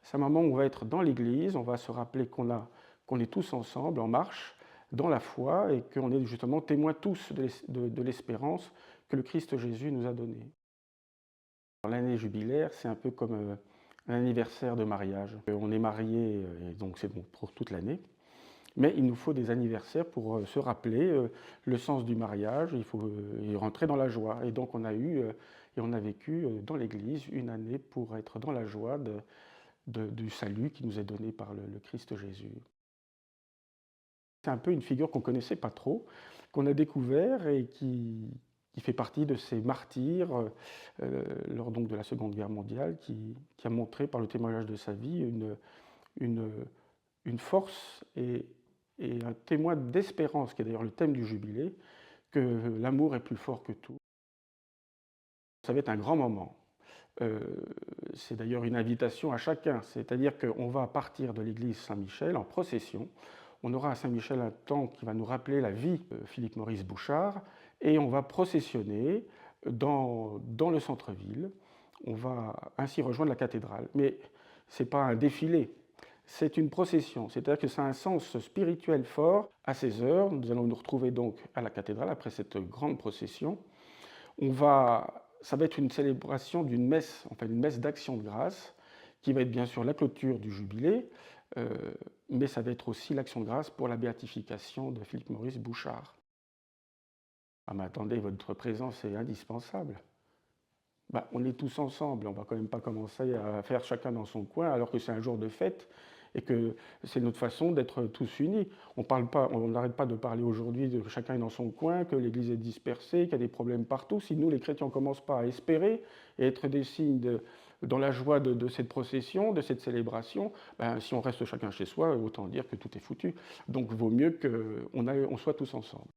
C'est un moment où on va être dans l'église, on va se rappeler qu'on est tous ensemble, en marche, dans la foi, et qu'on est justement témoins tous de l'espérance que le Christ Jésus nous a donnée. L'année jubilaire, c'est un peu comme un anniversaire de mariage. On est marié, et donc c'est bon pour toute l'année, mais il nous faut des anniversaires pour se rappeler le sens du mariage, il faut y rentrer dans la joie. Et donc on a eu et on a vécu dans l'Église une année pour être dans la joie du salut qui nous est donné par le Christ Jésus. C'est un peu une figure qu'on ne connaissait pas trop, qu'on a découvert et qui fait partie de ces martyrs lors donc de la Seconde Guerre mondiale, qui a montré par le témoignage de sa vie une, une force et un témoin d'espérance, qui est d'ailleurs le thème du jubilé, que l'amour est plus fort que tout. Ça va être un grand moment. C'est d'ailleurs une invitation à chacun, c'est-à-dire qu'on va partir de l'église Saint-Michel en procession. On aura à Saint-Michel un temps qui va nous rappeler la vie de Philippe Maurice Bouchard, et on va processionner dans le centre-ville. On va ainsi rejoindre la cathédrale. Mais ce n'est pas un défilé, c'est une procession, c'est-à-dire que ça a un sens spirituel fort. À 16 heures, nous allons nous retrouver donc à la cathédrale après cette grande procession. Ça va être une célébration d'une messe, enfin une messe d'action de grâce, qui va être bien sûr la clôture du jubilé, mais ça va être aussi l'action de grâce pour la béatification de Philippe Maurice Bouchard. Ah mais attendez, votre présence est indispensable. Ben, on est tous ensemble, on ne va quand même pas commencer à faire chacun dans son coin alors que c'est un jour de fête et que c'est notre façon d'être tous unis. On n'arrête pas de parler aujourd'hui de chacun est dans son coin, que l'Église est dispersée, qu'il y a des problèmes partout. Si nous, les chrétiens, ne commencent pas à espérer et être des signes dans la joie de cette procession, de cette célébration, ben, si on reste chacun chez soi, autant dire que tout est foutu. Donc il vaut mieux qu'on soit tous ensemble.